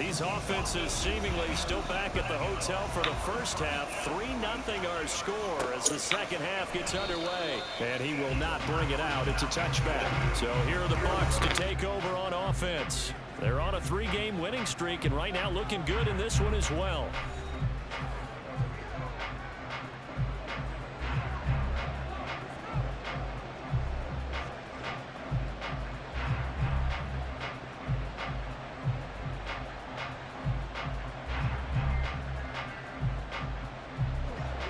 These offenses seemingly still back at the hotel for the first half. 3-0 our score as the second half gets underway. And he will not bring it out. It's a touchback. So here are the Bucs to take over on offense. They're on a 3-game winning streak and right now looking good in this one as well.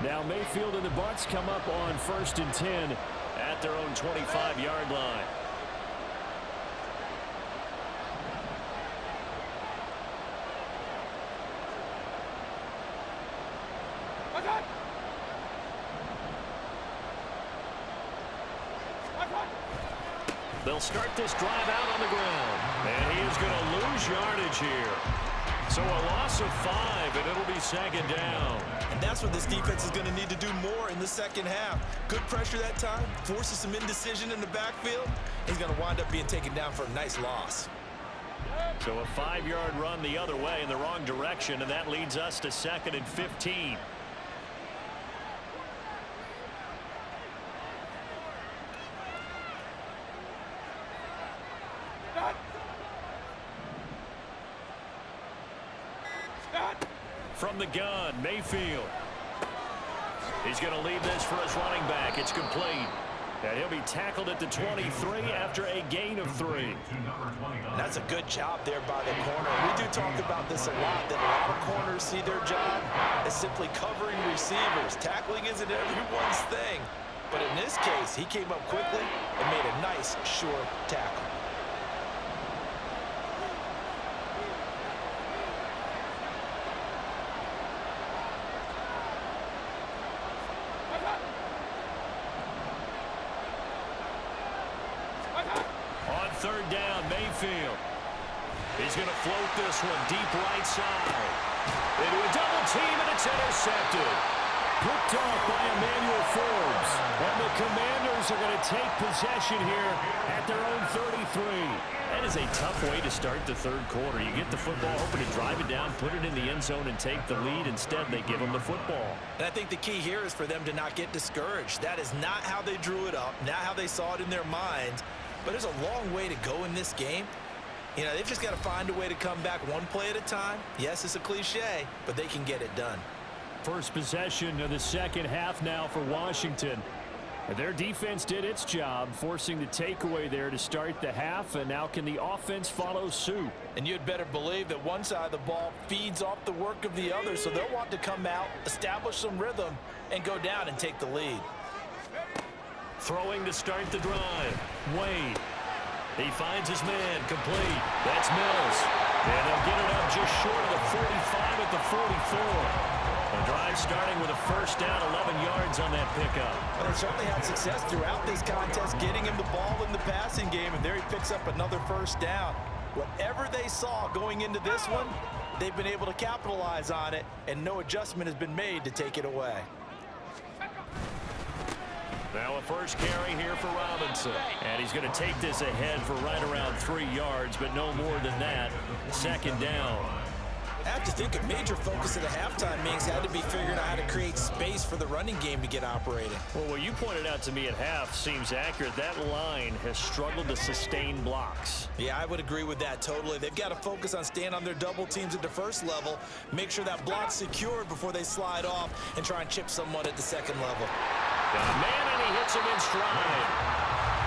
Now Mayfield and the Bucs come up on 1st and 10 at their own 25-yard line. They'll start this drive out on the ground. And he is going to lose yardage here. So a loss of 5, and it'll be second down. And that's what this defense is going to need to do more in the second half. Good pressure that time, forces some indecision in the backfield. He's going to wind up being taken down for a nice loss. So a 5-yard run the other way in the wrong direction, and that leads us to 2nd and 15. From the gun, Mayfield. He's going to leave this for his running back. It's complete. And he'll be tackled at the 23 after a gain of 3. That's a good job there by the corner. We do talk about this a lot, that a lot of corners see their job as simply covering receivers. Tackling isn't everyone's thing. But in this case, he came up quickly and made a nice, sure tackle. Third down, Mayfield. He's going to float this one deep right side. Into a double team, and it's intercepted. Picked off by Emmanuel Forbes. And the Commanders are going to take possession here at their own 33. That is a tough way to start the third quarter. You get the football, hoping to drive it down, put it in the end zone, and take the lead. Instead, they give them the football. And I think the key here is for them to not get discouraged. That is not how they drew it up, not how they saw it in their minds. But there's a long way to go in this game. You know, they've just got to find a way to come back one play at a time. Yes, it's a cliche, but they can get it done. First possession of the second half now for Washington. Their defense did its job, forcing the takeaway there to start the half, and now can the offense follow suit? And you'd better believe that one side of the ball feeds off the work of the other, so they'll want to come out, establish some rhythm, and go down and take the lead. Throwing to start the drive. Wade. He finds his man. Complete. That's Mills. And they'll get it up just short of the 45 at the 44. The drive starting with a first down, 11 yards on that pickup. Well, they certainly had success throughout this contest, getting him the ball in the passing game, and there he picks up another first down. Whatever they saw going into this one, they've been able to capitalize on it, and no adjustment has been made to take it away. Now a first carry here for Robinson. And he's going to take this ahead for right around 3 yards, but no more than that. Second down. I have to think a major focus of the halftime meetings had to be figuring out how to create space for the running game to get operating. Well, what you pointed out to me at half seems accurate. That line has struggled to sustain blocks. Yeah, I would agree with that totally. They've got to focus on staying on their double teams at the first level, make sure that block's secured before they slide off, and try and chip someone at the second level. Got a man, and he hits him in stride.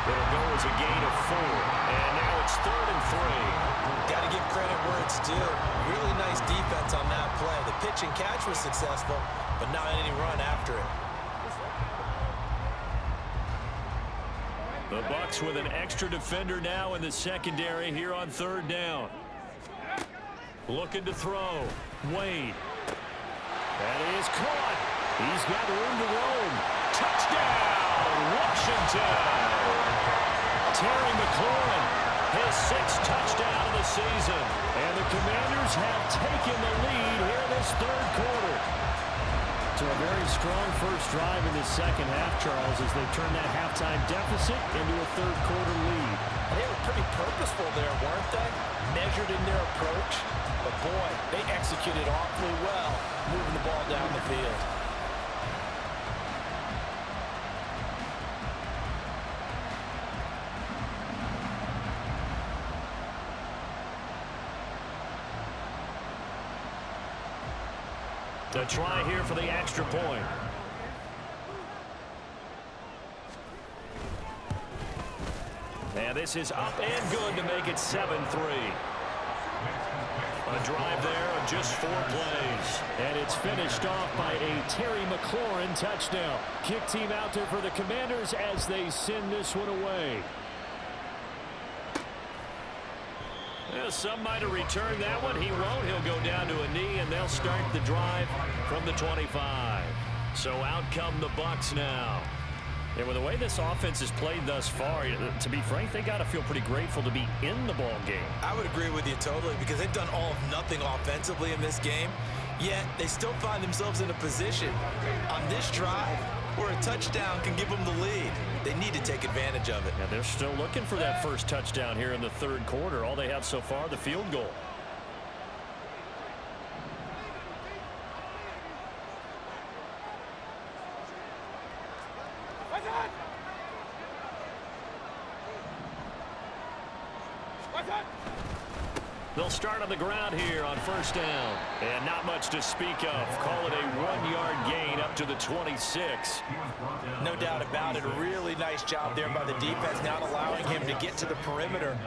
It'll go as a gain of 4. And now it's 3rd and 3. Got to give credit where it's due. Really nice defense on that play. The pitch and catch was successful, but not any run after it. The Bucs with an extra defender now in the secondary here on 3rd down. Looking to throw. Wade. And he is caught. He's got room to roam. Touchdown, Washington. Terry McLaurin, his 6th touchdown of the season. And the Commanders have taken the lead here this third quarter. So a very strong first drive in this second half, Charles, as they turn that halftime deficit into a third-quarter lead. They were pretty purposeful there, weren't they? Measured in their approach. But, boy, they executed awfully well, moving the ball down the field. The try here for the extra point. And this is up and good to make it 7-3. A drive there of just 4 plays. And it's finished off by a Terry McLaurin touchdown. Kick team out there for the Commanders as they send this one away. Well, some might have returned that one. He won't. He'll go down to a knee, and they'll start the drive from the 25. So out come the Bucs now. And with the way this offense has played thus far, to be frank, they got to feel pretty grateful to be in the ball game. I would agree with you totally, because they've done all of nothing offensively in this game, yet they still find themselves in a position on this drive where a touchdown can give them the lead. They need to take advantage of it. Yeah, they're still looking for that first touchdown here in the third quarter. All they have so far, the field goal. They'll start on the ground here on first down. And not much to speak of. Call it a 1-yard gain up to the 26. No doubt about it. A really nice job there by the defense, not allowing him to get to the perimeter.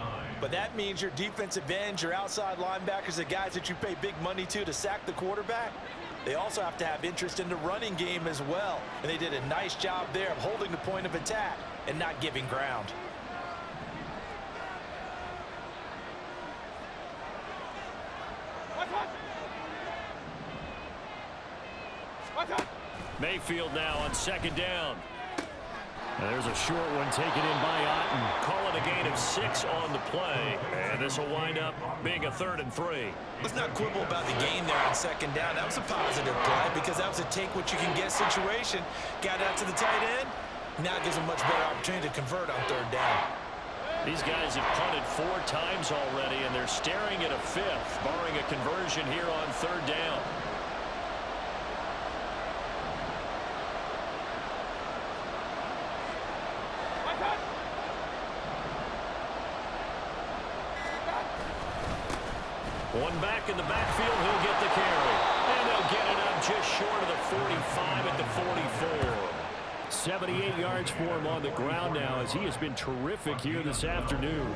But that means your defensive ends, your outside linebackers, the guys that you pay big money to sack the quarterback, they also have to have interest in the running game as well. And they did a nice job there of holding the point of attack and not giving ground. Mayfield now on second down. And there's a short one taken in by Otten. Call it a gain of 6 on the play. And this will wind up being a 3rd and 3. Let's not quibble about the gain there on second down. That was a positive play because that was a take-what-you-can-get situation. Got out to the tight end. Now it gives them much better opportunity to convert on third down. These guys have punted 4 times already, and they're staring at a 5th, barring a conversion here on third down. One back in the backfield, he'll get the carry. And they'll get it up just short of the 45 at the 44. 78 yards for him on the ground now, as he has been terrific here this afternoon.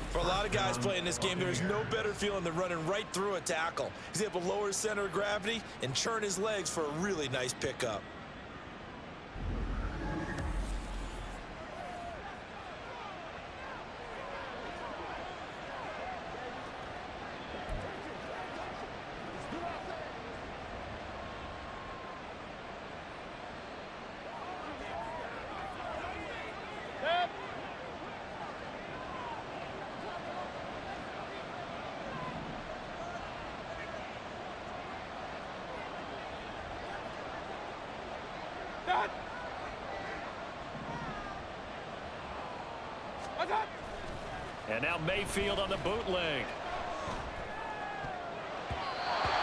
For a lot of guys playing this game, there is no better feeling than running right through a tackle. He's able to lower his center of gravity and churn his legs for a really nice pickup. And now Mayfield on the bootleg.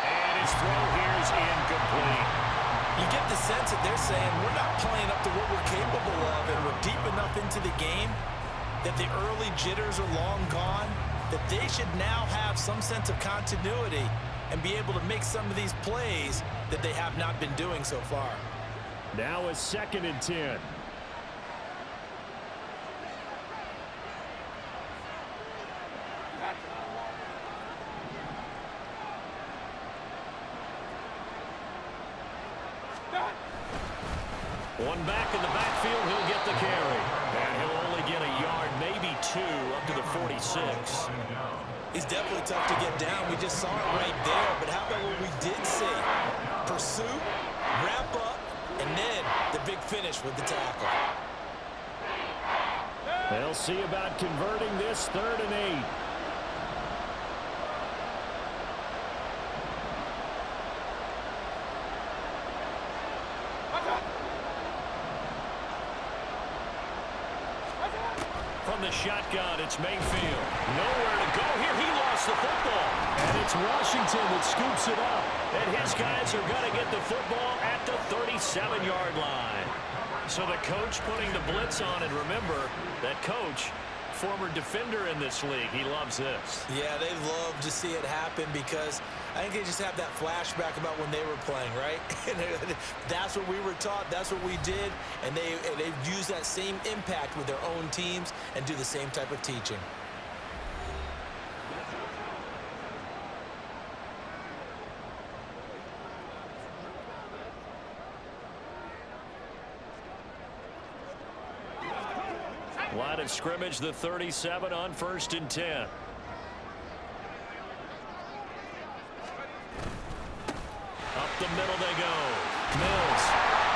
And his throw here is incomplete. You get the sense that they're saying we're not playing up to what we're capable of, and we're deep enough into the game that the early jitters are long gone, that they should now have some sense of continuity and be able to make some of these plays that they have not been doing so far. Now a 2nd and 10. One back in the backfield, he'll get the carry. And he'll only get a yard, maybe 2, up to the 46. He's definitely tough to get down. We just saw it right there. But how about what we did see? Pursuit, wrap up, and then the big finish with the tackle. They'll see about converting this 3rd and 8. the shotgun. It's Mayfield. Nowhere to go here. He lost the football. And it's Washington that scoops it up. And his guys are going to get the football at the 37-yard line. So the coach putting the blitz on. And remember, that coach, former defender in this league, he loves this. Yeah, they love to see it happen because I think they just have that flashback about when they were playing, right? That's what we were taught. That's what we did. And they've used that same impact with their own teams and do the same type of teaching. Line of scrimmage, the 37 on 1st and 10. Up the middle they go. Mills.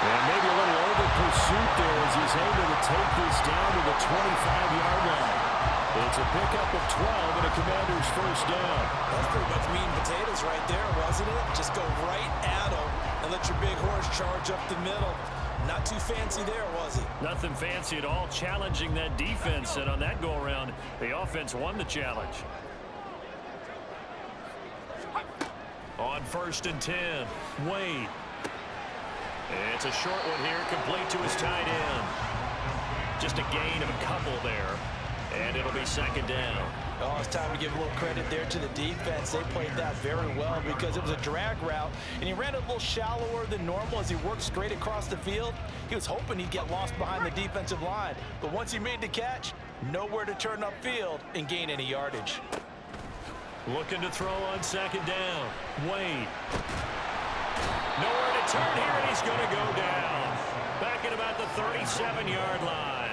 And maybe a little over pursuit there as he's able to take this down to the 25-yard line. It's a pickup of 12 and a Commander's first down. That's pretty much meat and potatoes right there, wasn't it? Just go right at him and let your big horse charge up the middle. Not too fancy there, was he? Nothing fancy at all, challenging that defense. And on that go-around, the offense won the challenge. On 1st and 10, Wade. It's a short one here, complete to his tight end. Just a gain of a couple there, and it'll be 2nd down. Oh, it's time to give a little credit there to the defense. They played that very well because it was a drag route, and he ran it a little shallower than normal as he worked straight across the field. He was hoping he'd get lost behind the defensive line, but once he made the catch, nowhere to turn upfield and gain any yardage. Looking to throw on 2nd down. Wade. Nowhere to turn here, and he's going to go down. Back at about the 37-yard line.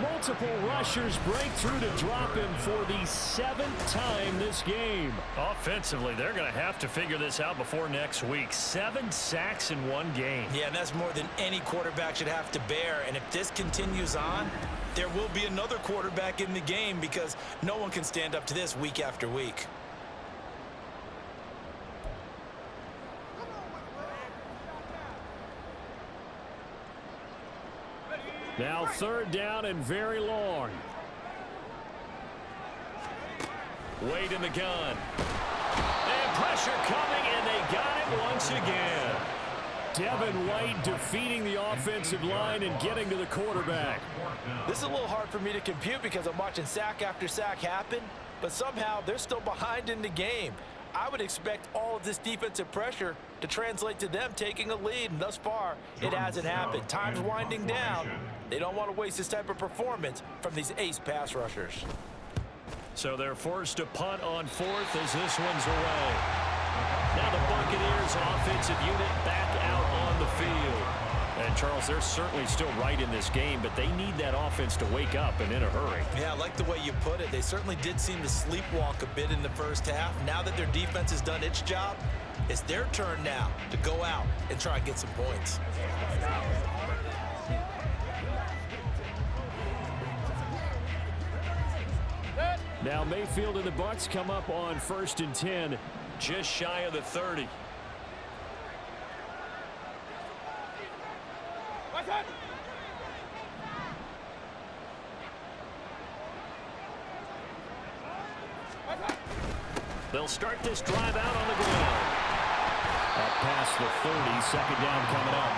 Multiple rushers break through to drop him for the 7th time this game. Offensively, they're going to have to figure this out before next week. 7 sacks in one game. Yeah, and that's more than any quarterback should have to bear. And if this continues on, there will be another quarterback in the game because no one can stand up to this week after week. Now 3rd down and very long. Wade in the gun. And pressure coming, and they got it once again. Devin White defeating the offensive line and getting to the quarterback. This is a little hard for me to compute because I'm watching sack after sack happen, but somehow they're still behind in the game. I would expect all of this defensive pressure to translate to them taking a lead, and thus far, it hasn't happened. Time's winding down. They don't want to waste this type of performance from these ace pass rushers. So they're forced to punt on 4th as this one's away. Now the Buccaneers offensive unit back out on the field. And, Charles, they're certainly still right in this game, but they need that offense to wake up and in a hurry. Yeah, I like the way you put it. They certainly did seem to sleepwalk a bit in the first half. Now that their defense has done its job, it's their turn now to go out and try and get some points. Now Mayfield and the Bucs come up on 1st and 10, just shy of the 30. They'll start this drive out on the ground. Up past the 30, 2nd down coming up.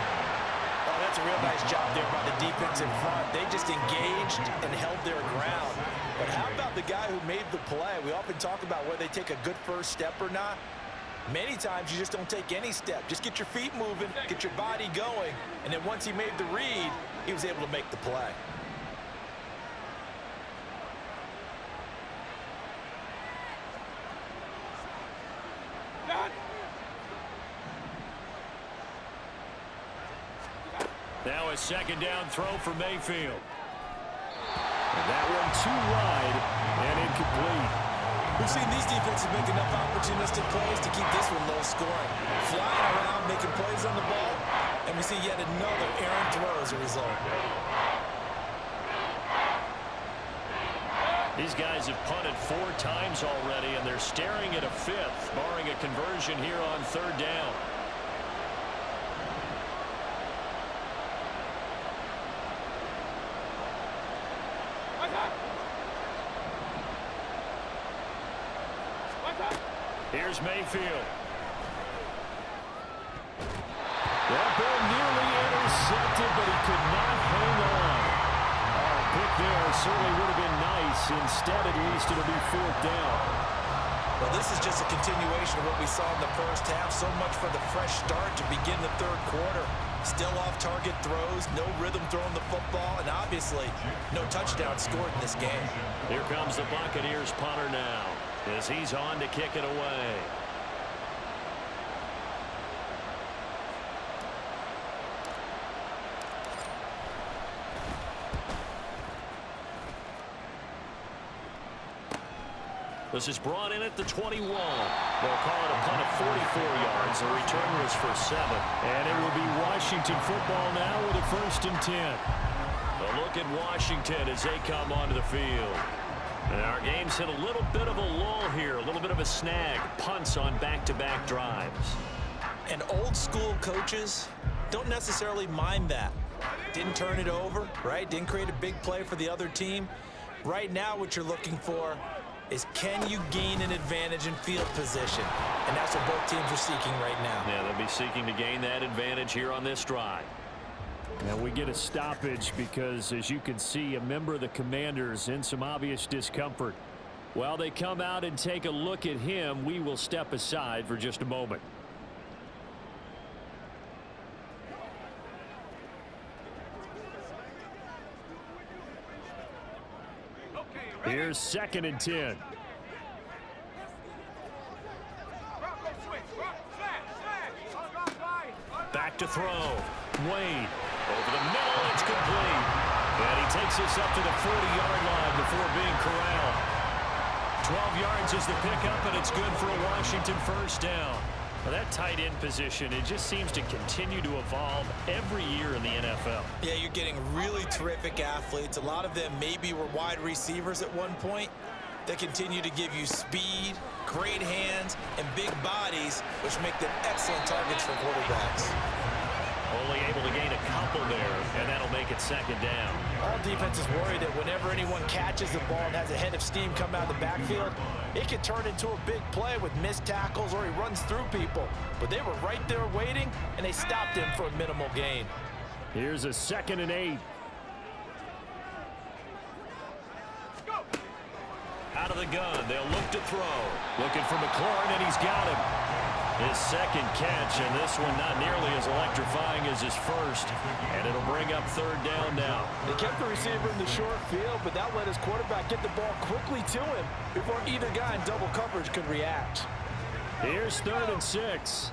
Oh, that's a real nice job there by the defense in front. They just engaged and held their ground. But how about the guy who made the play? We often talk about whether they take a good first step or not. Many times you just don't take any step. Just get your feet moving, get your body going, and then once he made the read, he was able to make the play. Now a 2nd down throw for Mayfield. And that one too wide and incomplete. We've seen these defenses make enough opportunistic plays to keep this one low scoring. Flying around, making plays on the ball, and we see yet another errant throw as a result. These guys have punted 4 times already, and they're staring at a 5th, barring a conversion here on 3rd down. Here's Mayfield. That ball nearly intercepted, but he could not hang on. Pick there certainly would have been nice. Instead, at least, it'll be fourth down. Well, this is just a continuation of what we saw in the first half. So much for the fresh start to begin the third quarter. Still off-target throws, no rhythm throwing the football, and obviously no touchdown scored in this game. Here comes the Buccaneers punter now as he's on to kick it away. This is brought in at the 21. They'll call it a punt of 44 yards. The return was for 7. And it will be Washington football now with a 1st and 10. A look at Washington as they come onto the field. And our game's hit a little bit of a lull here, a little bit of a snag. Punts on back-to-back drives. And old-school coaches don't necessarily mind that. Didn't turn it over, right? Didn't create a big play for the other team. Right now what you're looking for is, can you gain an advantage in field position? And that's what both teams are seeking right now. Yeah, they'll be seeking to gain that advantage here on this drive. Now we get a stoppage because, as you can see, a member of the Commanders in some obvious discomfort. While they come out and take a look at him, we will step aside for just a moment. Here's 2nd and 10. Back to throw. Wade over the middle. It's complete. And he takes this up to the 40-yard line before being corralled. 12 yards is the pickup, and it's good for a Washington 1st down. Well, that tight end position, it just seems to continue to evolve every year in the NFL. Yeah, you're getting really terrific athletes. A lot of them maybe were wide receivers at one point. They continue to give you speed, great hands, and big bodies, which make them excellent targets for quarterbacks. Only able to gain a couple there, and that'll make it 2nd down. All defenses worry that whenever anyone catches the ball and has a head of steam come out of the backfield, it could turn into a big play with missed tackles or he runs through people. But they were right there waiting, and they stopped him for a minimal gain. Here's a 2nd and 8. Out of the gun, they'll look to throw. Looking for McLaurin, and he's got him. His 2nd catch, and this one not nearly as electrifying as his 1st. And it'll bring up 3rd down now. They kept the receiver in the short field, but that let his quarterback get the ball quickly to him before either guy in double coverage could react. Here's 3rd and 6.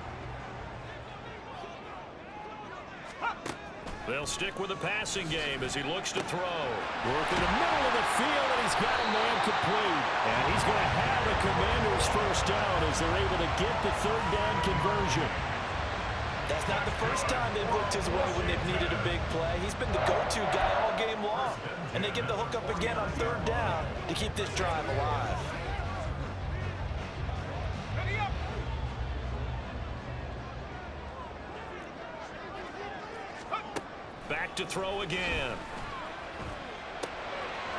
They'll stick with the passing game as he looks to throw. Work in the middle of the field, and he's got a man complete. And he's going to have the Commanders' 1st down as they're able to get the 3rd down conversion. That's not the first time they've looked his way when they've needed a big play. He's been the go-to guy all game long. And they get the hook up again on 3rd down to keep this drive alive. Back to throw again.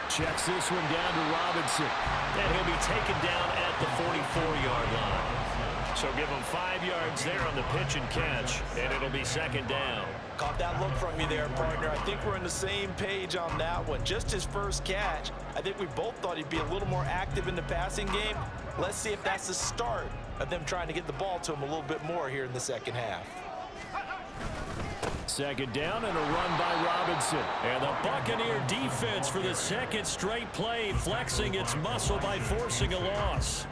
Checks this one down to Robinson. And he'll be taken down at the 44-yard line. So give him 5 yards there on the pitch and catch, and it'll be 2nd down. Caught that look from you there, partner. I think we're on the same page on that one. Just his 1st catch, I think we both thought he'd be a little more active in the passing game. Let's see if that's the start of them trying to get the ball to him a little bit more here in the 2nd half. 2nd down and a run by Robinson. And the Buccaneer defense for the 2nd straight play, flexing its muscle by forcing a loss.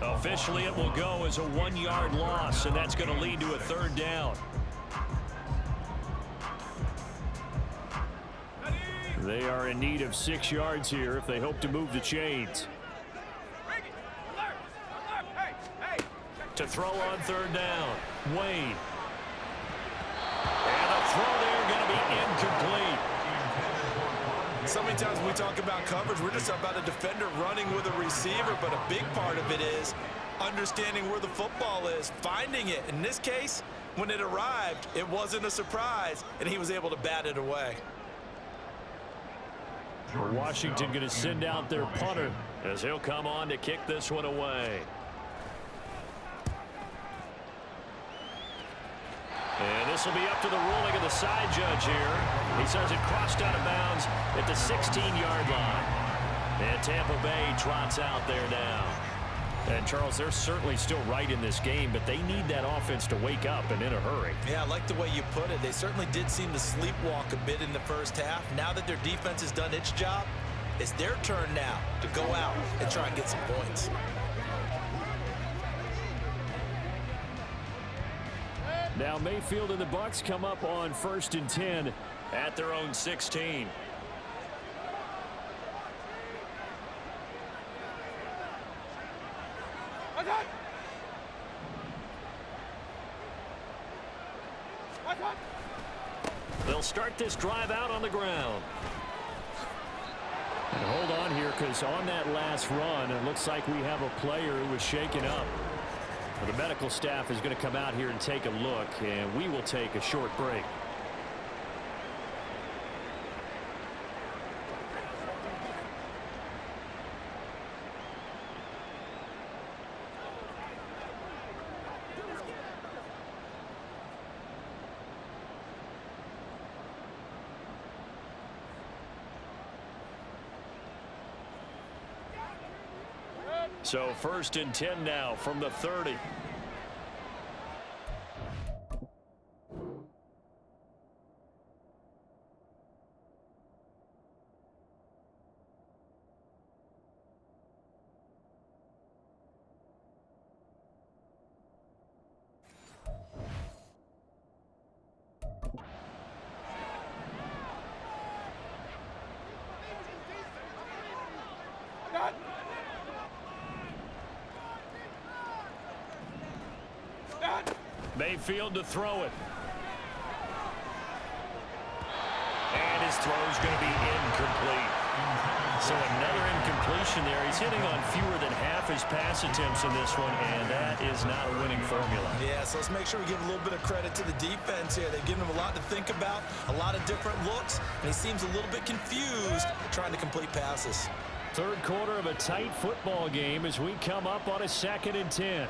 Officially, it will go as a 1-yard loss, and that's going to lead to a 3rd down. They are in need of 6 yards here if they hope to move the chains. To throw on 3rd down, Wade. And the throw there going to be incomplete. So many times when we talk about coverage, we're just about a defender running with a receiver, but a big part of it is understanding where the football is, finding it. In this case, when it arrived, it wasn't a surprise, and he was able to bat it away. Washington going to send out their punter as he'll come on to kick this one away. And this will be up to the ruling of the side judge here. He says it crossed out of bounds at the 16-yard line. And Tampa Bay trots out there now. And, Charles, they're certainly still right in this game, but they need that offense to wake up and in a hurry. Yeah, I like the way you put it. They certainly did seem to sleepwalk a bit in the first half. Now that their defense has done its job, it's their turn now to go out and try and get some points. Now Mayfield and the Bucs come up on 1st and 10 at their own 16. They'll start this drive out on the ground. And hold on here, because on that last run, it looks like we have a player who was shaken up. The medical staff is going to come out here and take a look, and we will take a short break. So 1st and 10 now from the 30. Mayfield to throw it. And his throw is going to be incomplete. So another incompletion there. He's hitting on fewer than half his pass attempts in this one, and that is not a winning formula. Yeah, so let's make sure we give a little bit of credit to the defense here. They've given him a lot to think about, a lot of different looks, and he seems a little bit confused trying to complete passes. Third quarter of a tight football game as we come up on a 2nd and 10.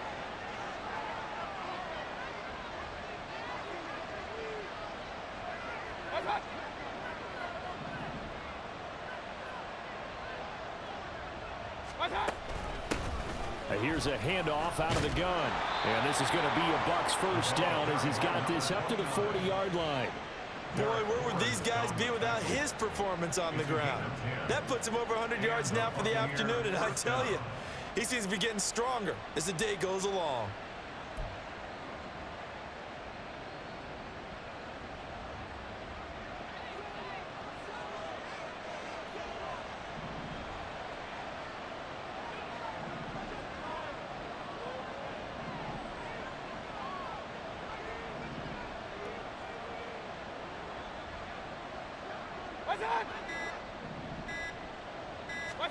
Here's a handoff out of the gun. And this is going to be a Bucs first down as he's got this up to the 40-yard line. Boy, where would these guys be without his performance on the ground? That puts him over 100 yards now for the afternoon, and I tell you, he seems to be getting stronger as the day goes along.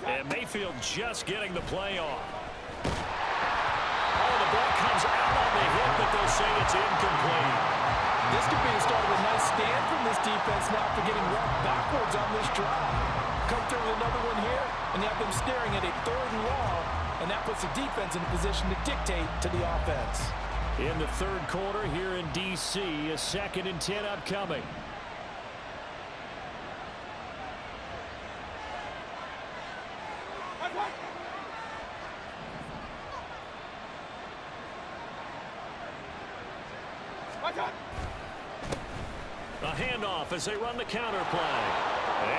And Mayfield just getting the play off. Oh, the ball comes out on the hit, but they'll say it's incomplete. This could be the start of a nice stand from this defense now for getting rocked backwards on this drive. Come through with another one here, and you have them staring at a 3rd and long, and that puts the defense in a position to dictate to the offense. In the 3rd quarter here in D.C., a 2nd and 10 upcoming. A handoff as they run the counter play.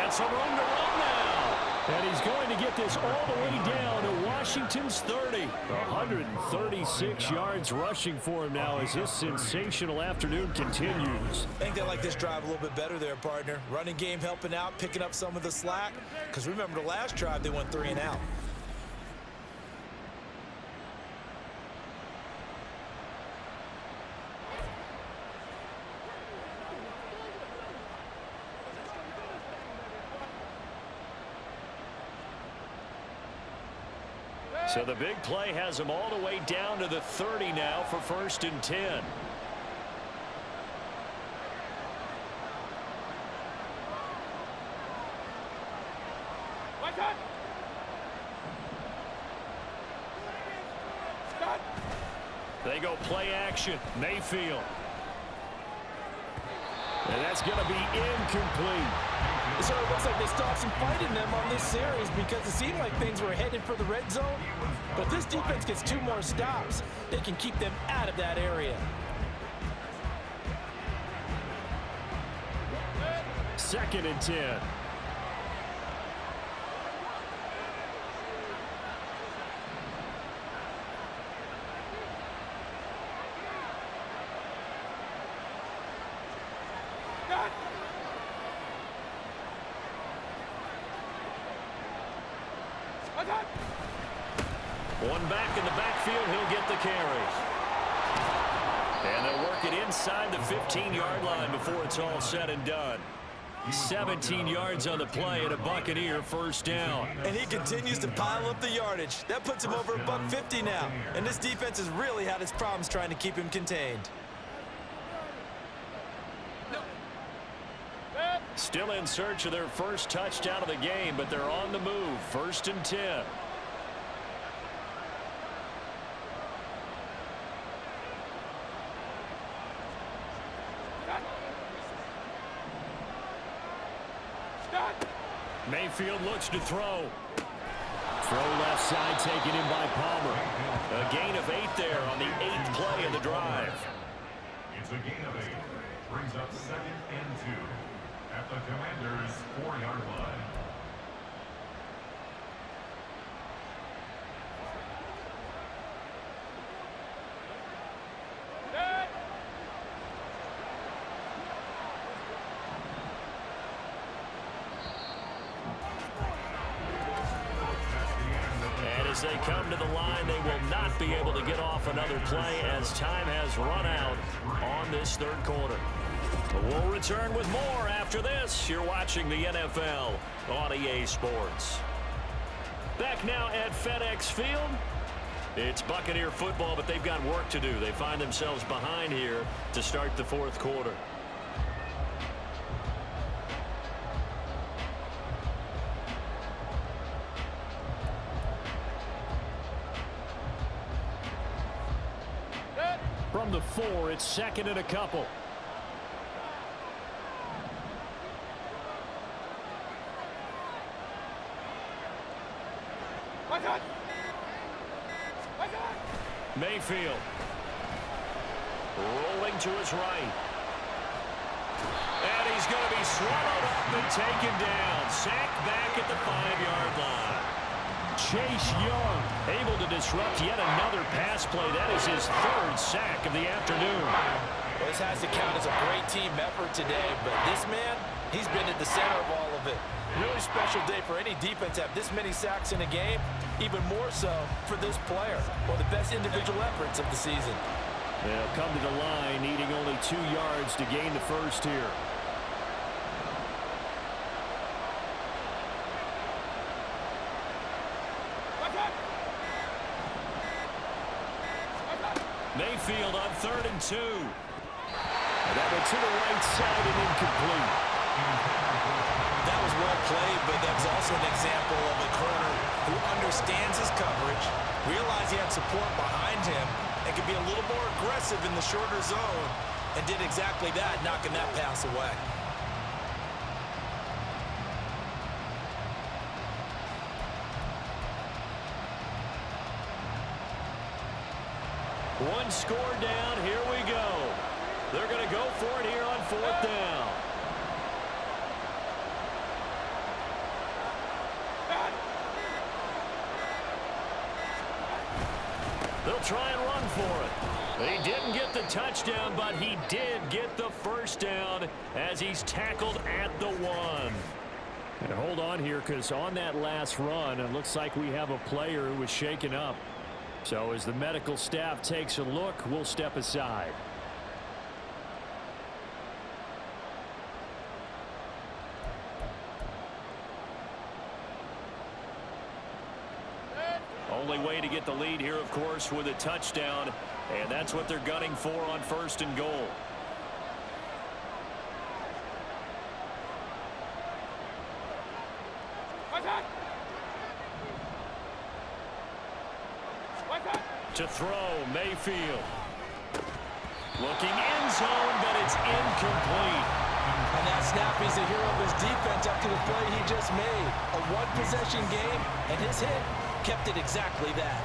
And some room to run now. And he's going to get this all the way down to Washington's 30. 136 yards rushing for him now as this sensational afternoon continues. I think they like this drive a little bit better there, partner. Running game helping out, picking up some of the slack. Because remember the last drive, they went 3 and out. So the big play has them all the way down to the 30 now for 1st and 10. They go play action. Mayfield. And that's going to be incomplete. So it looks like they stopped some fight in them on this series because it seemed like things were headed for the red zone. But if this defense gets 2 more stops, they can keep them out of that area. Second and 10. One back in the backfield, he'll get the carry. And they'll work it inside the 15-yard line before it's all said and done. 17 yards on the play and a Buccaneer first down. And he continues to pile up the yardage. That puts him over $150 now. And this defense has really had its problems trying to keep him contained. Still in search of their first touchdown of the game, but they're on the move. First and 10. Mayfield looks to throw. Throw left side taken in by Palmer. A gain of 8 there on the 8th play of the drive. It's a gain of 8. Brings up 2nd and 2 at the Commanders' 4-yard line. As they come to the line, they will not be able to get off another play as time has run out on this third quarter. We'll return with more after this. You're watching the NFL on EA Sports. Back now at FedEx Field. It's Buccaneer football, but they've got work to do. They find themselves behind here to start the fourth quarter. From the 4, it's second and a couple. Mayfield. Rolling to his right. And he's going to be swallowed up and taken down. Sacked back at the 5-yard line. Chase Young able to disrupt yet another pass play. That is his 3rd sack of the afternoon. Well, this has to count as a great team effort today, but this man, he's been at the center of all of it. Really special day for any defense to have this many sacks in a game, even more so for this player. One of the best individual efforts of the season. They'll come to the line needing only 2 yards to gain the first here. Mayfield on 3rd and 2. And that went to the right side and incomplete. That was well played, but that was also an example of a corner who understands his coverage, realized he had support behind him, and could be a little more aggressive in the shorter zone, and did exactly that, knocking that pass away. One score down. Here we go. They're going to go for it here on 4th down. They'll try and run for it. He didn't get the touchdown, but he did get the first down as he's tackled at the 1. And hold on here, because on that last run, it looks like we have a player who was shaken up. So as the medical staff takes a look, we'll step aside. Only way to get the lead here, of course, with a touchdown, and that's what they're gunning for on 1st and goal. To throw, Mayfield. Looking end zone, but it's incomplete. And that snap, he's the hero of his defense up to the play he just made. A one-possession game, and his hit kept it exactly that.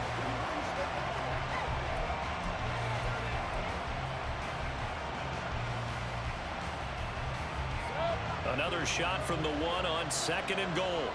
Another shot from the one on 2nd and goal.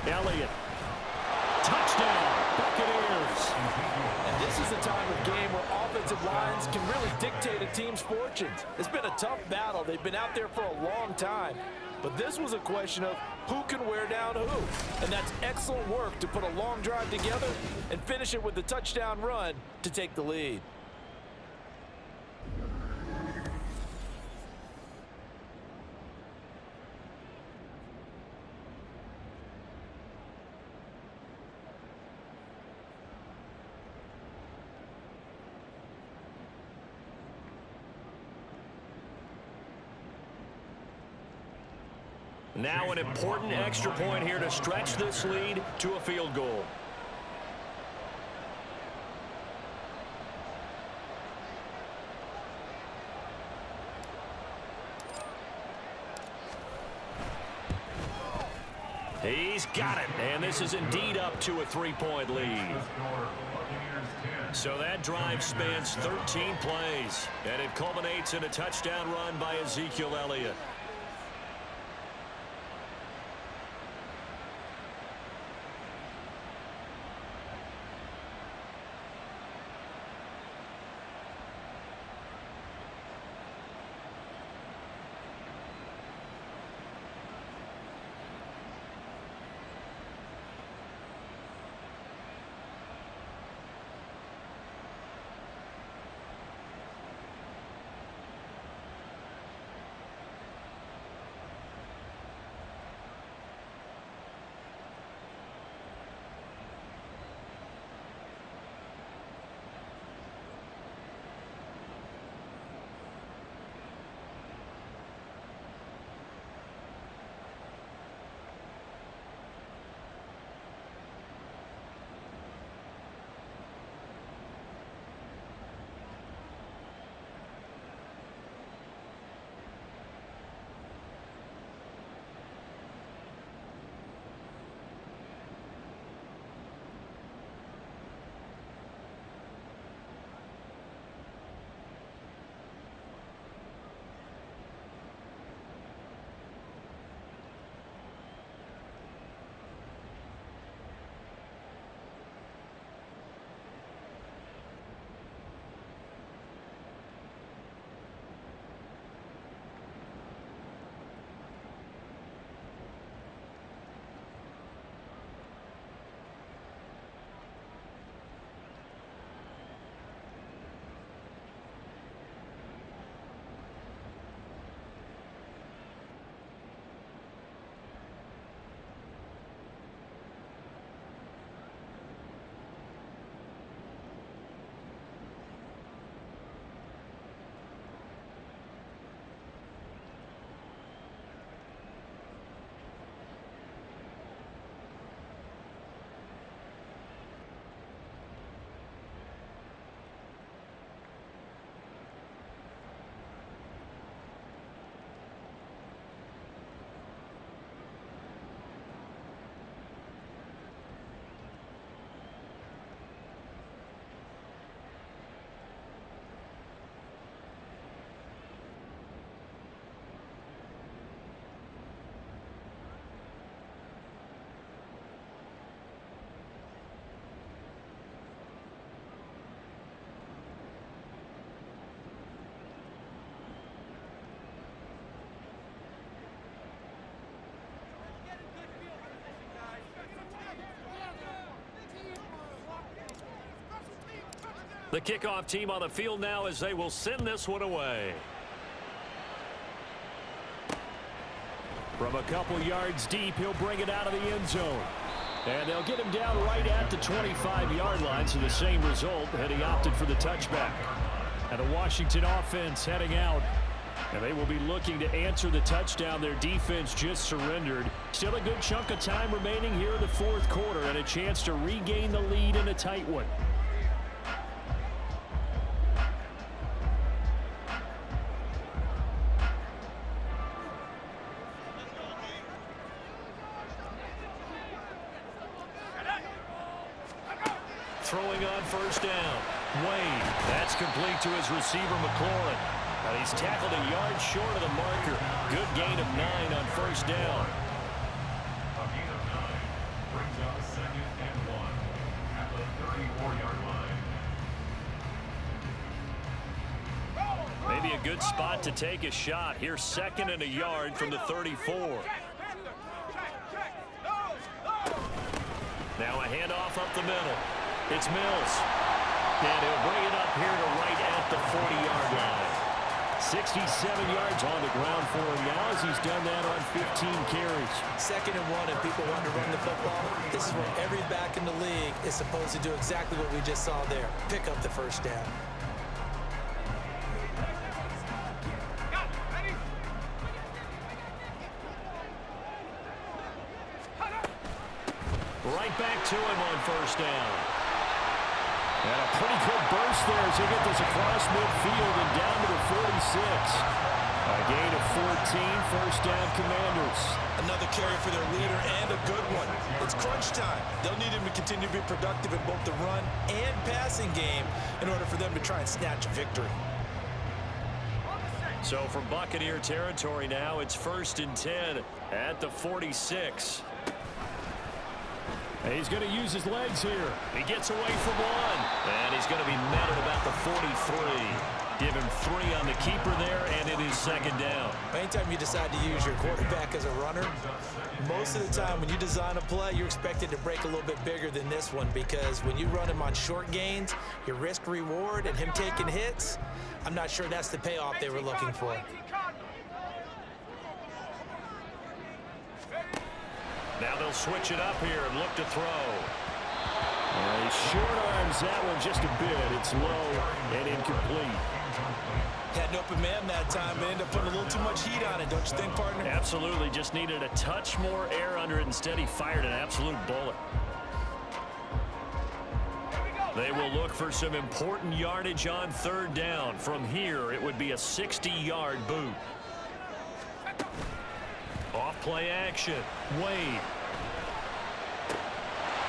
Elliott. Touchdown, Buccaneers. And this is the time of game where offensive lines can really dictate a team's fortunes. It's been a tough battle. They've been out there for a long time. But this was a question of who can wear down who. And that's excellent work to put a long drive together and finish it with the touchdown run to take the lead. Now an important extra point here to stretch this lead to a field goal. He's got it, and this is indeed up to a 3-point lead. So that drive spans 13 plays, and it culminates in a touchdown run by Ezekiel Elliott. The kickoff team on the field now as they will send this one away. From a couple yards deep, he'll bring it out of the end zone. And they'll get him down right at the 25-yard line, so the same result, and he opted for the touchback. And the Washington offense heading out. And they will be looking to answer the touchdown their defense just surrendered. Still a good chunk of time remaining here in the fourth quarter and a chance to regain the lead in a tight one. Throwing on first down. Wade. That's complete to his receiver, McLaurin. And he's tackled a yard short of the marker. Good gain of 9 on first down. A gain of 9 brings up 2nd and 1 at the 34-yard line. Maybe a good spot to take a shot. Here's 2nd and a yard from the 34. Now a handoff up the middle. It's Mills. And he'll bring it up here to right at the 40-yard line. 67 yards on the ground for him now as he's done that on 15 carries. 2nd and 1 and people want to run the football. This is where every back in the league is supposed to do exactly what we just saw there. Pick up the first down. Right back to him on first down. And a pretty good burst there as he gets this across midfield and down to the 46. A gain of 14, first down Commanders. Another carry for their leader and a good one. It's crunch time. They'll need him to continue to be productive in both the run and passing game in order for them to try and snatch a victory. So from Buccaneer territory now, it's 1st and 10 at the 46. And he's going to use his legs here. He gets away from one. And he's going to be met at about the 43. Give him 3 on the keeper there, and it is 2nd down. Anytime you decide to use your quarterback as a runner, most of the time when you design a play, you're expected to break a little bit bigger than this one because when you run him on short gains, your risk-reward and him taking hits, I'm not sure that's the payoff they were looking for. Now they'll switch it up here and look to throw. And he short arms that one just a bit. It's low and incomplete. Had an open man that time, but ended up putting a little too much heat on it, don't you think, partner? Absolutely. Just needed a touch more air under it. Instead, he fired an absolute bullet. They will look for some important yardage on 3rd down. From here, it would be a 60-yard boot. Off-play action. Wade.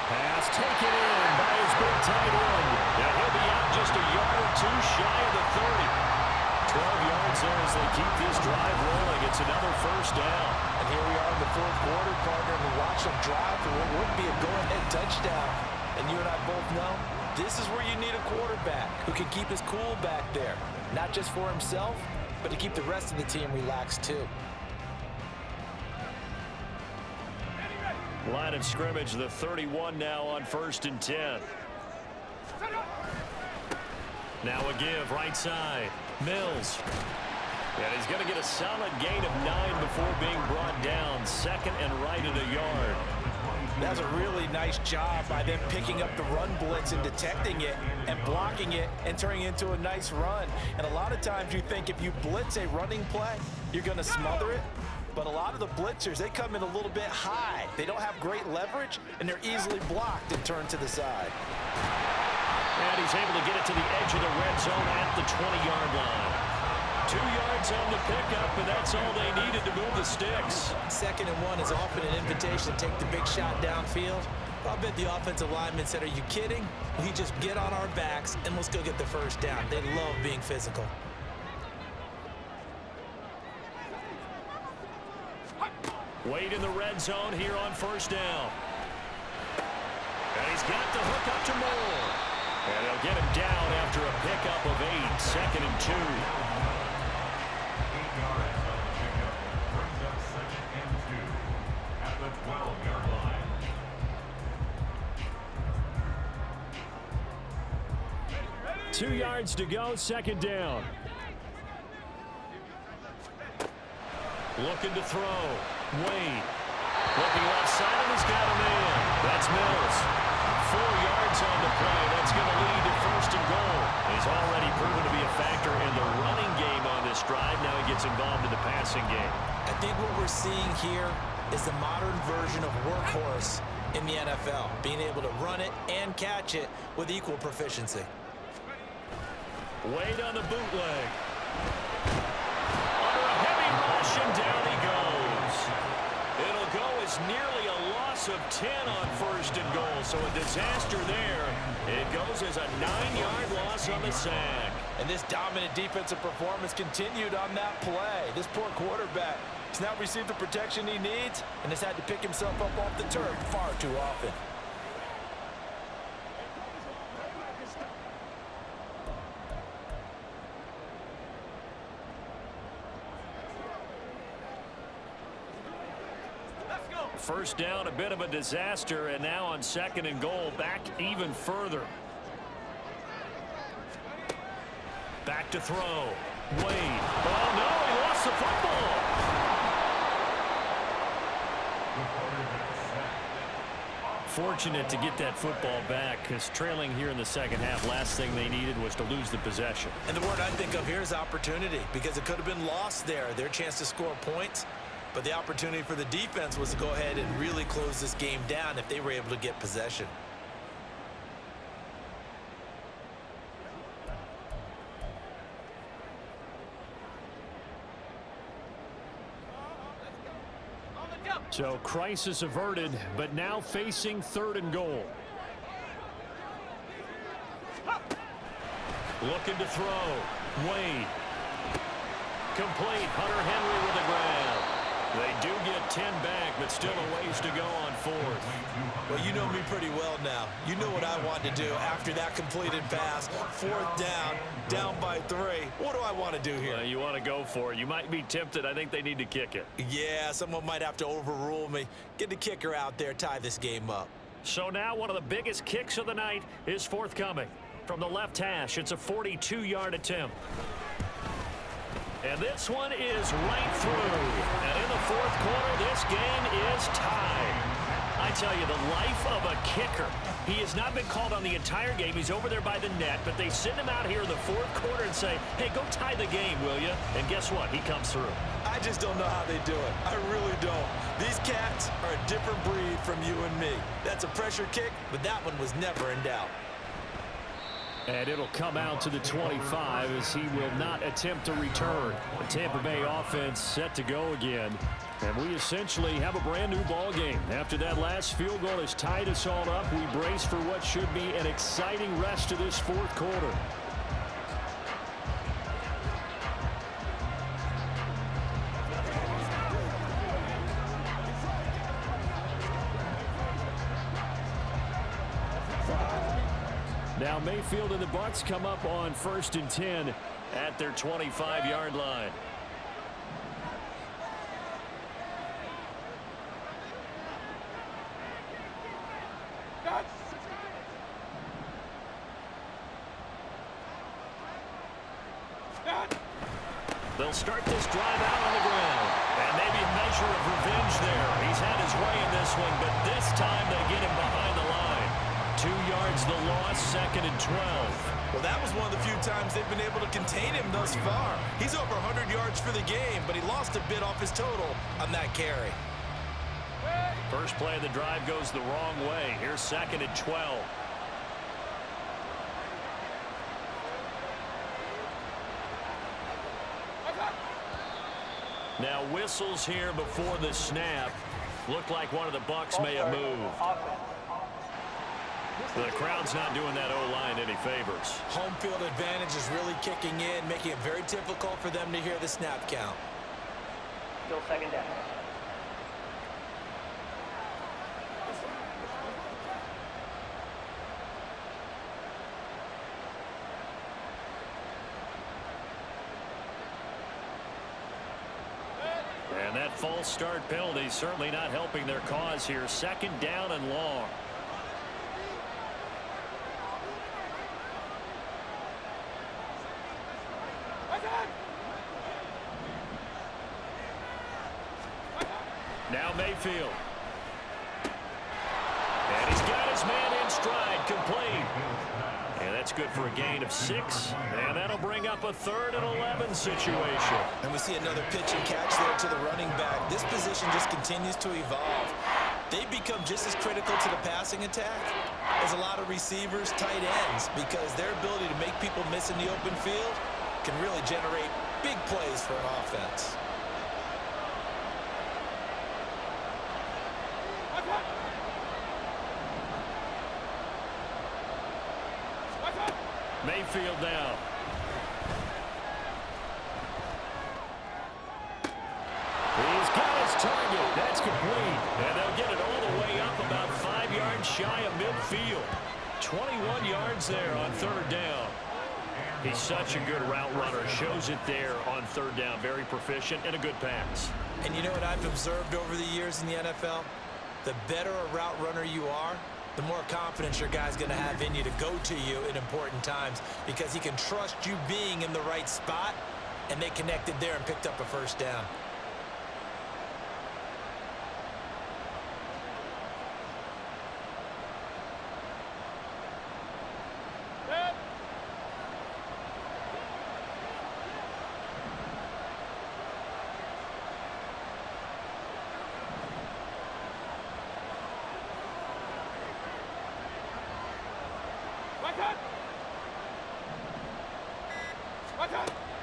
Pass taken in by his big tight end. Now he'll be out just a yard or 2 shy of the 30. 12 yards there as they keep this drive rolling. It's another first down. And here we are in the 4th quarter, partner, and we watch them drive for what would be a go-ahead touchdown. And you and I both know this is where you need a quarterback who can keep his cool back there. Not just for himself, but to keep the rest of the team relaxed too. Line of scrimmage, the 31 now on 1st and 10. Now a give, right side. Mills. And he's going to get a solid gain of 9 before being brought down. 2nd and right at a yard. That's a really nice job by them picking up the run blitz and detecting it and blocking it and turning it into a nice run. And a lot of times you think if you blitz a running play, you're going to smother it. But a lot of the blitzers, they come in a little bit high. They don't have great leverage, and they're easily blocked and turned to the side. And he's able to get it to the edge of the red zone at the 20-yard line. 2 yards on the pickup, and that's all they needed to move the sticks. 2nd and 1 is often an invitation to take the big shot downfield. I bet the offensive linemen said, are you kidding? We just get on our backs, and let's go get the first down. They love being physical. Wade in the red zone here on first down. And he's got the hook up to Moore. And they'll get him down after a pickup of 8. 2nd and 2. 8 yards on the pickup. Brings up 2nd and 2 at the 12-yard line. 2 yards to go, 2nd down. Looking to throw. Wade. Looking left side, and he's got a man. That's Mills. 4 yards on the play. That's going to lead to first and goal. He's already proven to be a factor in the running game on this drive. Now he gets involved in the passing game. I think what we're seeing here is the modern version of workhorse in the NFL, being able to run it and catch it with equal proficiency. Wade on the bootleg. Under a heavy rush, and down he goes. It'll go as nearly a loss of 10 on first and goal, so a disaster there. It goes as a 9-yard loss on the sack. And this dominant defensive performance continued on that play. This poor quarterback has now received the protection he needs and has had to pick himself up off the turf far too often. First down, a bit of a disaster, and now on second and goal, back even further. Back to throw. Wade. Oh, no, he lost the football. Fortunate to get that football back, because trailing here in the second half, last thing they needed was to lose the possession. And the word I think of here is opportunity, because it could have been lost there, their chance to score points. But the opportunity for the defense was to go ahead and really close this game down if they were able to get possession. So crisis averted, but now facing third and goal. Looking to throw. Wade. Complete. Hunter Henry with a grab. They do get 10 back, but still a ways to go on fourth. Well, you know me pretty well now. You know what I want to do after that completed pass. Fourth down, down by 3. What do I want to do here? You want to go for it. You might be tempted. I think they need to kick it. Yeah, someone might have to overrule me. Get the kicker out there, tie this game up. So now one of the biggest kicks of the night is forthcoming. From the left hash, it's a 42-yard attempt. And this one is right through. And in the fourth quarter, this game is tied. I tell you, the life of a kicker. He has not been called on the entire game. He's over there by the net, but they send him out here in the fourth quarter and say, hey, go tie the game, will you? And guess what? He comes through. I just don't know how they do it. I really don't. These cats are a different breed from you and me. That's a pressure kick, but that one was never in doubt. And it'll come out to the 25 as he will not attempt to return. The Tampa Bay offense set to go again. And we essentially have a brand new ball game. After that last field goal has tied us all up, we brace for what should be an exciting rest of this fourth quarter. Now Mayfield and the Bucs come up on 1st and 10 at their 25-yard line. They'll start this drive out on the ground. And maybe a measure of revenge there. He's had his way in this one, but this time they get him behind the line. 2 yards the loss, 2nd and 12. Well, that was one of the few times they've been able to contain him thus far. He's over 100 yards for the game, but he lost a bit off his total on that carry. First play of the drive goes the wrong way. Here's 2nd and 12. Now whistles here before the snap. Looked like one of the Bucs may have moved. The crowd's not doing that O-line any favors. Home field advantage is really kicking in, making it very difficult for them to hear the snap count. Still 2nd down. And that false start penalty certainly not helping their cause here. 2nd down and long. Now Mayfield. And he's got his man in stride, complete. And that's good for a gain of 6. And that'll bring up a 3rd and 11 situation. And we see another pitch and catch there to the running back. This position just continues to evolve. They become just as critical to the passing attack as a lot of receivers, tight ends, because their ability to make people miss in the open field can really generate big plays for an offense. Mayfield now. He's got his target. That's complete. And they'll get it all the way up about 5 yards shy of midfield. 21 yards there on 3rd down. He's such a good route runner. Shows it there on 3rd down. Very proficient and a good pass. And you know what I've observed over the years in the NFL? The better a route runner you are, the more confidence your guy's going to have in you to go to you in important times, because he can trust you being in the right spot, and they connected there and picked up a 1st down.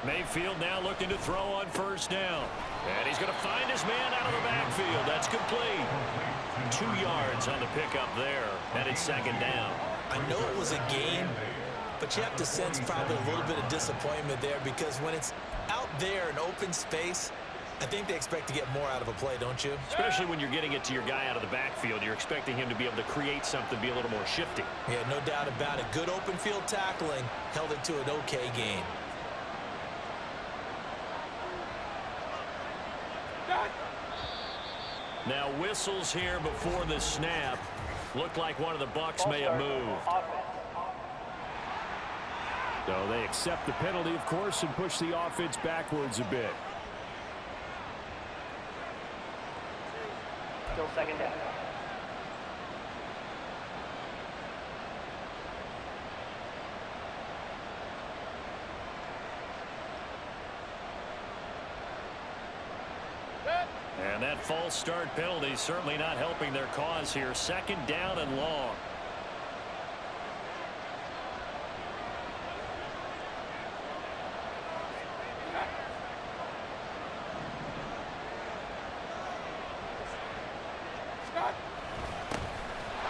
Mayfield now looking to throw on 1st down. And he's going to find his man out of the backfield. That's complete. 2 yards on the pickup there. And it's 2nd down. I know it was a gain, but you have to sense probably a little bit of disappointment there, because when it's out there in open space, I think they expect to get more out of a play, don't you? Especially when you're getting it to your guy out of the backfield. You're expecting him to be able to create something, be a little more shifty. Yeah, no doubt about it. Good open field tackling held it to an okay gain. Now whistles here before the snap. Looked like one of the Bucs may have moved. So they accept the penalty, of course, and push the offense backwards a bit. Still 2nd down. And that false start penalty certainly not helping their cause here. 2nd down and long.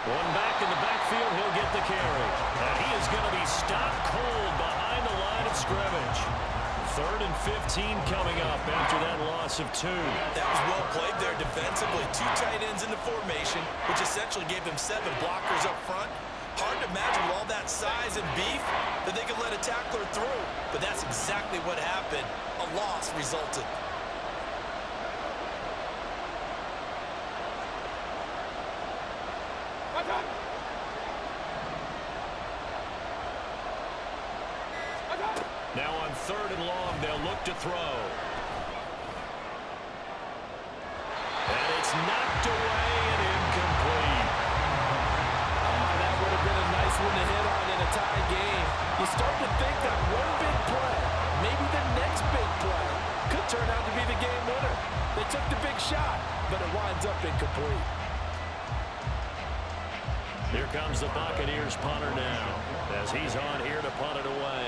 One back in the backfield, he'll get the carry. And he is going to be stopped cold behind the line of scrimmage. 3rd and 15 coming up after that loss of 2. That was well played there defensively. 2 tight ends in the formation, which essentially gave him 7 blockers up front. Hard to imagine with all that size and beef that they could let a tackler through. But that's exactly what happened. A loss resulted. Now on 3rd and long, they'll look to throw. And it's knocked away and incomplete. That would have been a nice one to hit on in a tie game. You start to think that one big play, maybe the next big play, could turn out to be the game winner. They took the big shot, but it winds up incomplete. Here comes the Buccaneers punter now, as he's on here to punt it away.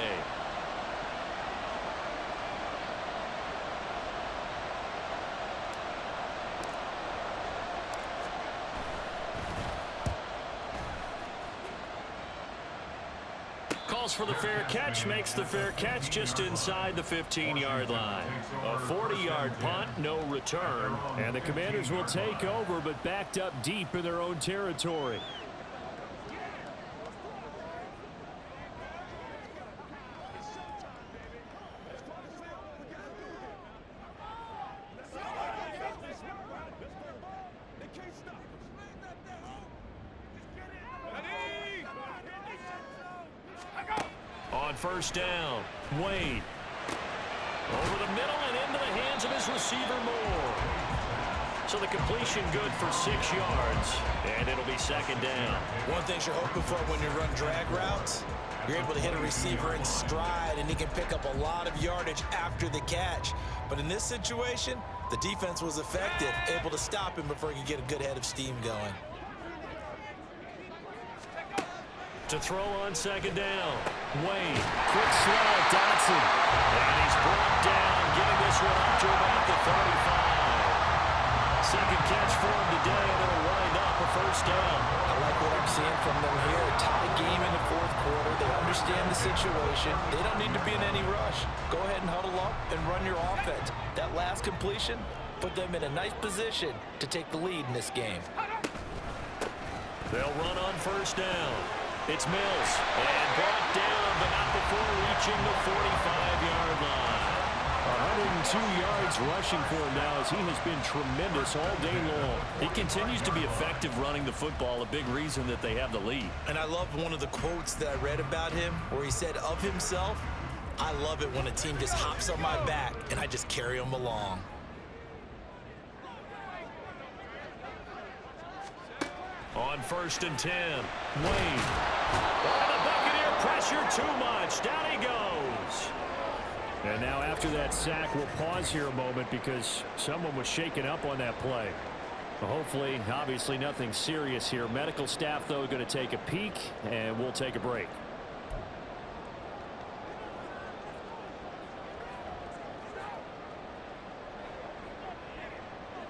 Calls for the fair catch, makes the fair catch just inside the 15-yard line. A 40-yard punt, no return, and the Commanders will take over, but backed up deep in their own territory. On 1st down, Wade. Over the middle and into the hands of his receiver, Moore. So the completion good for 6 yards, and it'll be second down. One thing you're hoping for when you run drag routes, you're able to hit a receiver in stride, and he can pick up a lot of yardage after the catch. But in this situation, the defense was effective, able to stop him before he could get a good head of steam going. To throw on second down. Wade, quick slide, Dotson. And he's brought down, getting this one up to about the 35. Second catch for him today, and it'll wind up a first down. I like what I'm seeing from them here. A tie game in the fourth quarter. They understand the situation. They don't need to be in any rush. Go ahead and huddle up and run your offense. That last completion put them in a nice position to take the lead in this game. They'll run on first down. It's Mills, and brought down, but not before reaching the 45-yard line. 102 yards rushing for him now, as he has been tremendous all day long. He continues to be effective running the football, a big reason that they have the lead. And I love one of the quotes that I read about him where he said of himself, "I love it when a team just hops on my back and I just carry them along." On first and 10, Wade. Oh, the Buccaneer pressure too much. Down he goes. And now after that sack, we'll pause here a moment because someone was shaken up on that play. Well, hopefully, obviously nothing serious here. Medical staff, though, going to take a peek, and we'll take a break.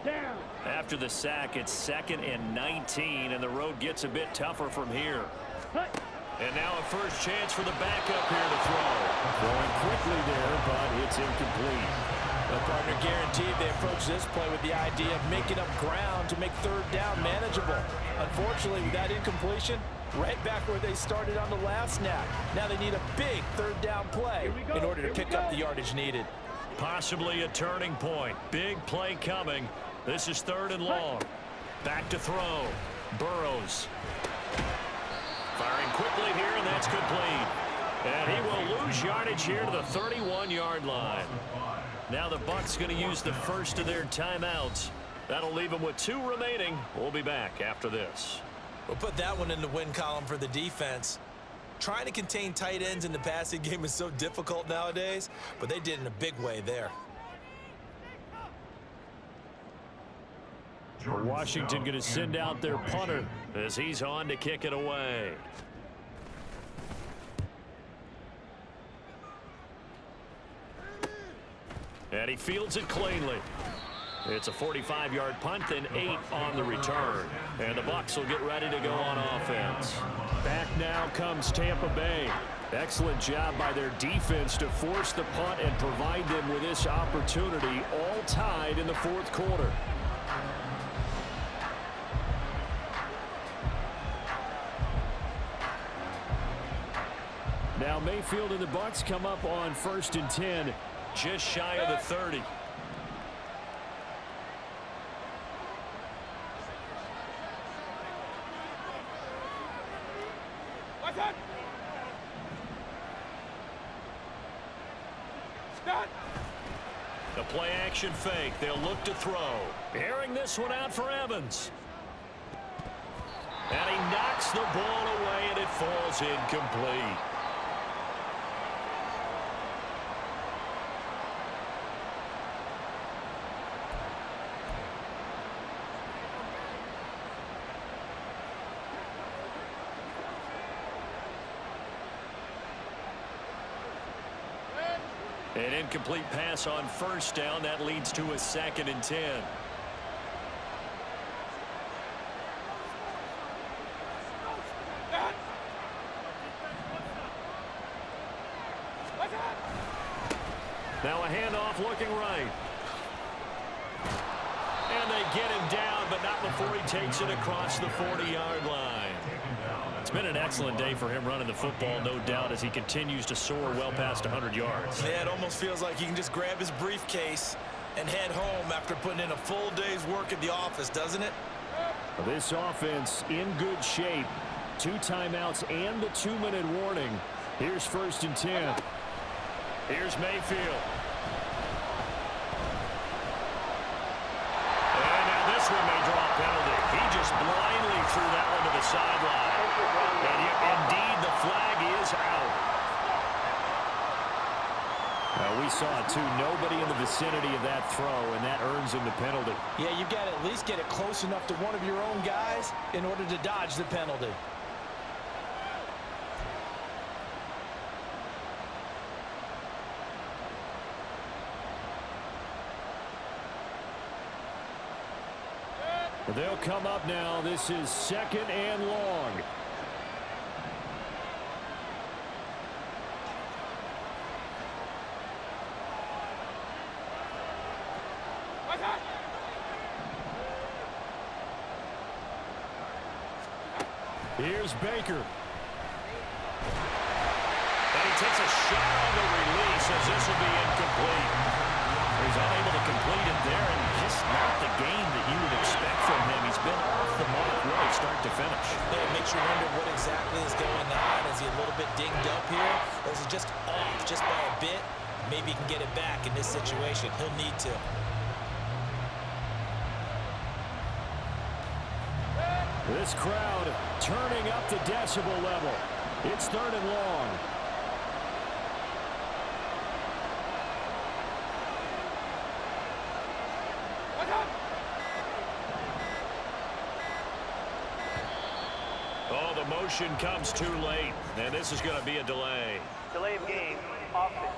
Down. After the sack, it's 2nd and 19, and the road gets a bit tougher from here. And now a first chance for the backup here to throw. Throwing quickly there, but it's incomplete. The partner guaranteed they approach this play with the idea of making up ground to make third down manageable. Unfortunately, with that incompletion, right back where they started on the last snap. Now they need a big third down play in order to pick up the yardage needed. Possibly a turning point. Big play coming. This is 3rd and long. Back to throw. Burrows. Firing quickly here, and that's complete. And he will lose yardage here to the 31-yard line. Now the Bucs going to use the first of their timeouts. That'll leave them with 2 remaining. We'll be back after this. We'll put that one in the win column for the defense. Trying to contain tight ends in the passing game is so difficult nowadays, but they did in a big way there. Washington going to send out their punter as he's on to kick it away. And he fields it cleanly. It's a 45-yard punt, then 8 on the return. And the Bucs will get ready to go on offense. Back now comes Tampa Bay. Excellent job by their defense to force the punt and provide them with this opportunity, all tied in the fourth quarter. Now Mayfield and the Bucs come up on 1st and 10, just shy of the 30. The play action fake. They'll look to throw. Airing this one out for Evans. And he knocks the ball away, and it falls incomplete. An incomplete pass on first down. That leads to a 2nd and 10. Now a handoff looking right. And they get him down, but not before he takes it across the 40-yard line. It's been an excellent day for him running the football, no doubt, as he continues to soar well past 100 yards. Yeah, it almost feels like he can just grab his briefcase and head home after putting in a full day's work at the office, doesn't it? This offense in good shape. 2 timeouts and the 2-minute warning. Here's 1st and 10. Here's Mayfield. And now one may draw a penalty. He just blindly threw that one to the sideline. And indeed, the flag is out. We saw it, too. Nobody in the vicinity of that throw, and that earns him the penalty. Yeah, you've got to at least get it close enough to one of your own guys in order to dodge the penalty. They'll come up now. This is 2nd and long. Here's Baker. And he takes a shot on the release as this will be incomplete. He's unable to complete it there, and just not the game that you would expect from him. He's been off the mark really start to finish. Yeah, it makes you wonder what exactly is going on. Is he a little bit dinged up here? Or is he just off just by a bit? Maybe he can get it back in this situation. He'll need to. This crowd turning up the decibel level. It's 3rd and long. Oh, the motion comes too late, and this is going to be a delay. Delay of game, offense.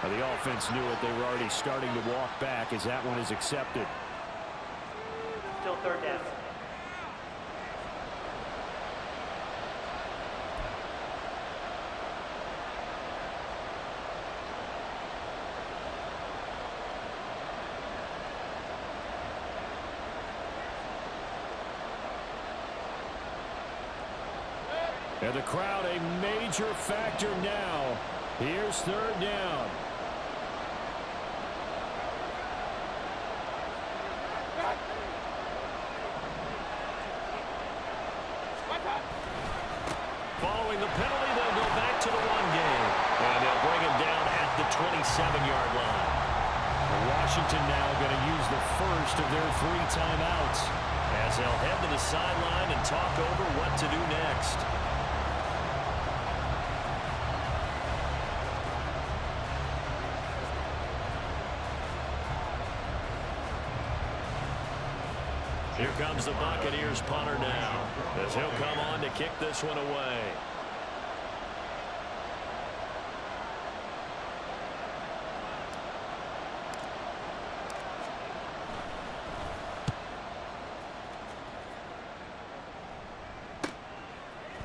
The offense knew it. They were already starting to walk back as that one is accepted. Still 3rd down. And the crowd a major factor now. Here's 3rd down. Following the penalty, they'll go back to the run game. And they'll bring him down at the 27-yard line. Washington now going to use the first of their 3 timeouts as they'll head to the sideline and talk over what to do next. Here comes the Buccaneers punter now as he'll come on to kick this one away.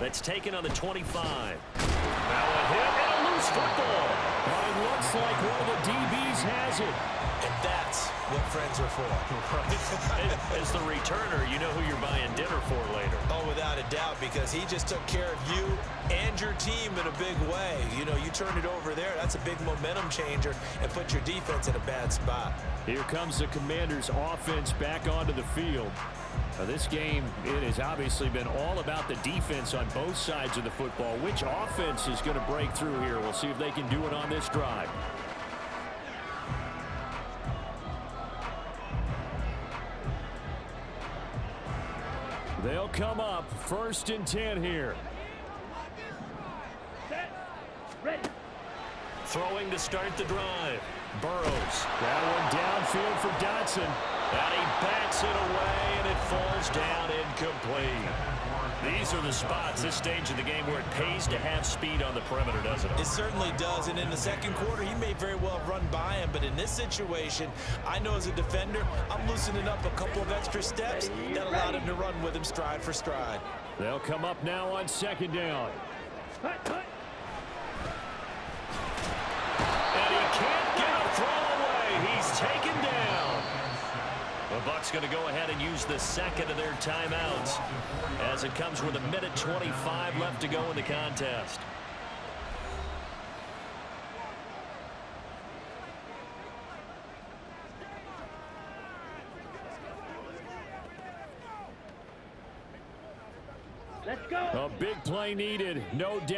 That's taken on the 25. Now a hit and a loose football. And it looks like one of the DBs has it. And that's what friends are for. As the returner, you know who you're buying dinner for later. Oh, without a doubt, because he just took care of you and your team in a big way. You know, you turned it over there. That's a big momentum changer and put your defense in a bad spot. Here comes the Commanders' offense back onto the field. Now, this game, it has obviously been all about the defense on both sides of the football. Which offense is going to break through here? We'll see if they can do it on this drive. They'll come up 1st and 10 here. Set. Ready. Throwing to start the drive. Burrows. That one downfield for Dotson. And he bats it away, and it falls down incomplete. These are the spots, this stage of the game, where it pays to have speed on the perimeter, doesn't it? It certainly does, and in the second quarter, he may very well run by him, but in this situation, I know as a defender, I'm loosening up a couple of extra steps that allowed him to run with him stride for stride. They'll come up now on 2nd down. And he can't get a throw away. He's taken down. The Bucs going to go ahead and use the second of their timeouts as it comes with 1:25 left to go in the contest. Let's go. A big play needed, no doubt.